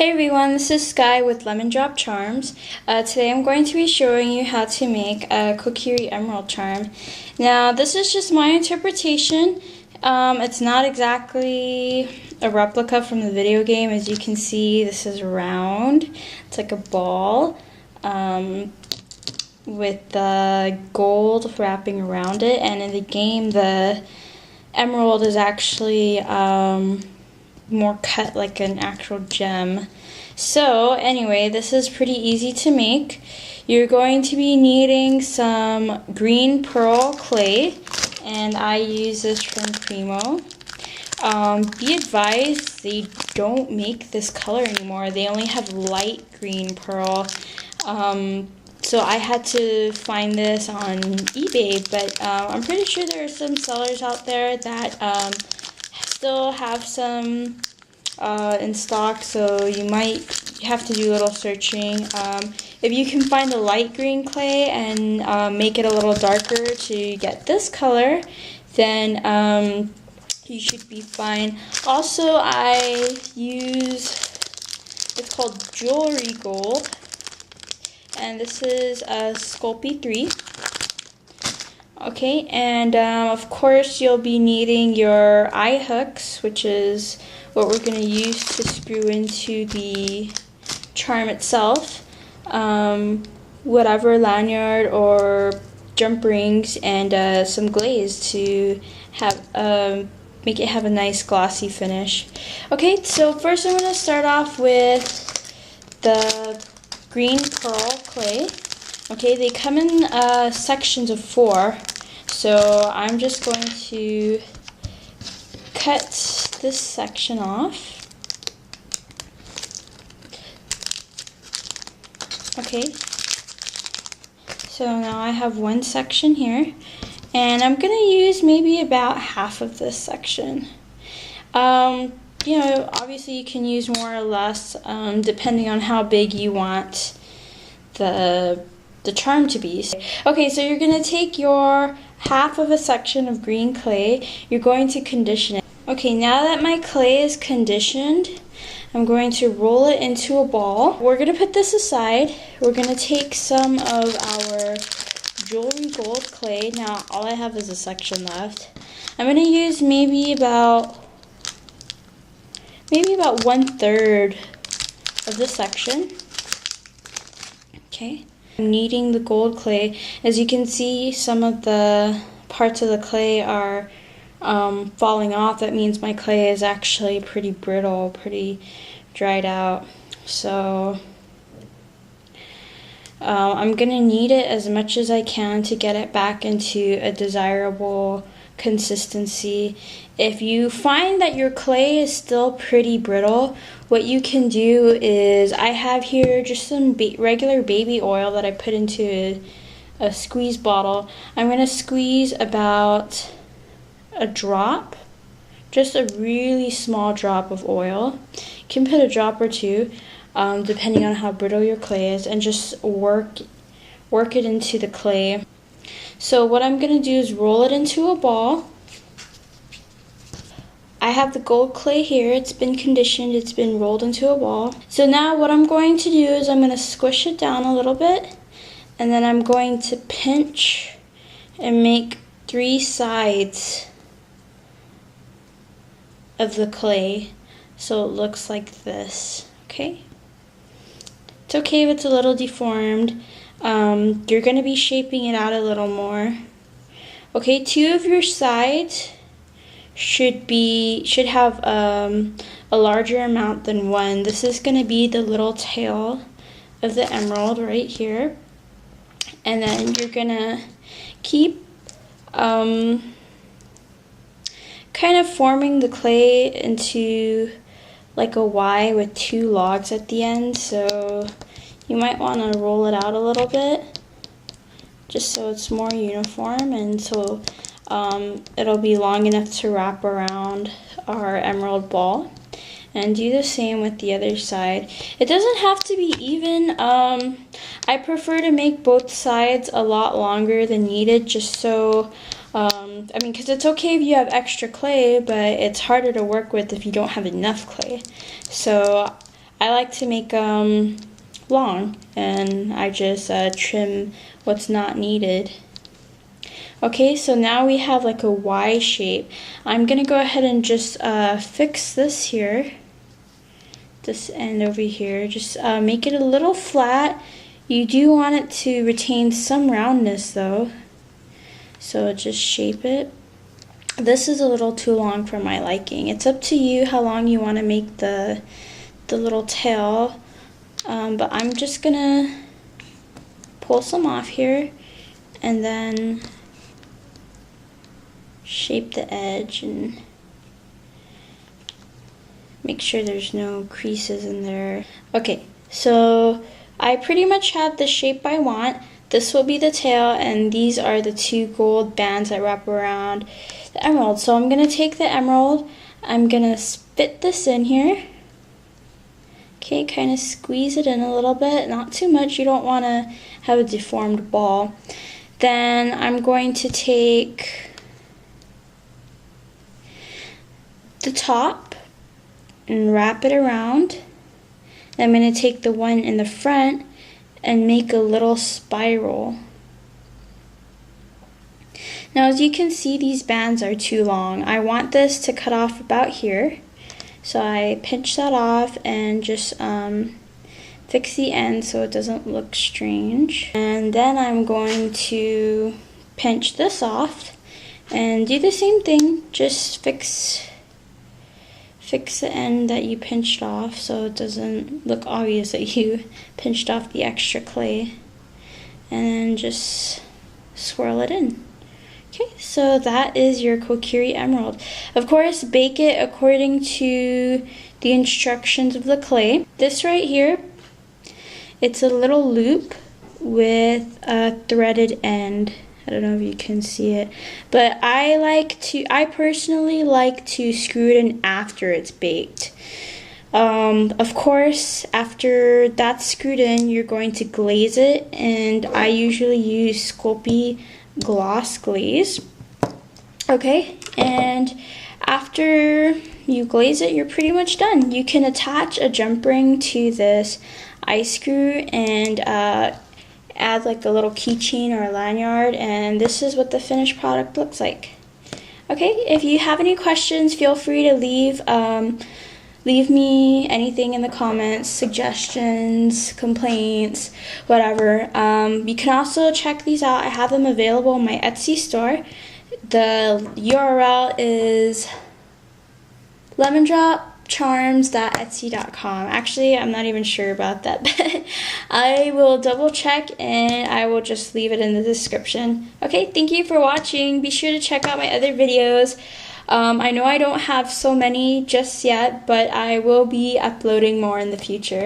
Hey everyone, this is Sky with Lemon Drop Charms. Today I'm going to be showing you how to make a Kokiri Emerald charm. Now this is just my interpretation. It's not exactly a replica from the video game. As you can see, this is round. It's like a ball with the gold wrapping around it, and in the game the emerald is actually more cut like an actual gem. So anyway, this is pretty easy to make. You're going to be needing some green pearl clay, and I use this from Premo. Be advised, they don't make this color anymore. They only have light green pearl. So I had to find this on eBay, but I'm pretty sure there are some sellers out there that still have some in stock, so you might have to do a little searching. If you can find the light green clay and make it a little darker to get this color, then you should be fine. Also, I use, it's called jewelry gold, and this is a Sculpey III. Okay, and of course you'll be needing your eye hooks, which is what we're going to use to screw into the charm itself. Whatever lanyard or jump rings, and some glaze to have make it have a nice glossy finish. Okay, so first I'm going to start off with the green pearl clay. Okay, they come in sections of 4. So I'm just going to cut this section off. Okay, so now I have one section here, and I'm going to use maybe about half of this section. You know, obviously you can use more or less depending on how big you want the charm to be. Okay, so you're going to take your half of a section of green clay, you're going to condition it. Okay, now that my clay is conditioned, I'm going to roll it into a ball. We're going to put this aside. We're going to take some of our jewelry gold clay. Now all I have is a section left. I'm going to use maybe about 1/3 of this section. Okay. I'm kneading the gold clay. As you can see, some of the parts of the clay are falling off. That means my clay is actually pretty brittle, pretty dried out. So I'm going to knead it as much as I can to get it back into a desirable consistency. If you find that your clay is still pretty brittle, what you can do is, I have here just some regular baby oil that I put into a squeeze bottle. I'm going to squeeze about a drop, just a really small drop of oil. You can put a drop or two, depending on how brittle your clay is, and just work it into the clay. So what I'm going to do is roll it into a ball. I have the gold clay here. It's been conditioned. It's been rolled into a ball. So now what I'm going to do is I'm going to squish it down a little bit, and then I'm going to pinch and make 3 sides of the clay so it looks like this. Okay? It's okay if it's a little deformed. You're going to be shaping it out a little more. Okay, 2 of your sides should have a larger amount than 1. This is going to be the little tail of the emerald right here, and then you're going to keep kind of forming the clay into like a Y with 2 logs at the end. So you might want to roll it out a little bit just so it's more uniform, and so it'll be long enough to wrap around our emerald ball. And do the same with the other side. It doesn't have to be even. I prefer to make both sides a lot longer than needed, just so I mean, because it's okay if you have extra clay, but it's harder to work with if you don't have enough clay. So I like to make them long, and I just trim what's not needed. Okay, so now we have like a Y shape. I'm gonna go ahead and just fix this here, this end over here. Just make it a little flat. You do want it to retain some roundness though, so just shape it. This is a little too long for my liking. It's up to you how long you want to make the little tail, but I'm just gonna pull some off here and then shape the edge and make sure there's no creases in there. Okay, so I pretty much have the shape I want. This will be the tail, and these are the two gold bands that wrap around the emerald. So I'm gonna take the emerald, I'm gonna fit this in here. Okay, kind of squeeze it in a little bit, not too much. You don't want to have a deformed ball. Then I'm going to take the top and wrap it around. I'm going to take the one in the front and make a little spiral. Now as you can see, these bands are too long. I want this to cut off about here. So I pinch that off and just fix the end so it doesn't look strange. And then I'm going to pinch this off and do the same thing. Just fix the end that you pinched off so it doesn't look obvious that you pinched off the extra clay. And then just swirl it in. Okay, so that is your Kokiri Emerald. Of course, bake it according to the instructions of the clay. This right here, it's a little loop with a threaded end. I don't know if you can see it, but I personally like to screw it in after it's baked. Of course, after that's screwed in, you're going to glaze it, and I usually use Sculpey gloss glaze. Okay, and after you glaze it, you're pretty much done. You can attach a jump ring to this eye screw and add like a little keychain or a lanyard, and this is what the finished product looks like. Okay, if you have any questions, feel free to leave me anything in the comments, suggestions, complaints, whatever. You can also check these out. I have them available in my Etsy store. The URL is lemondropcharms.etsy.com. Actually, I'm not even sure about that, but I will double check and I will just leave it in the description. Okay, thank you for watching. Be sure to check out my other videos. I know I don't have so many just yet, but I will be uploading more in the future.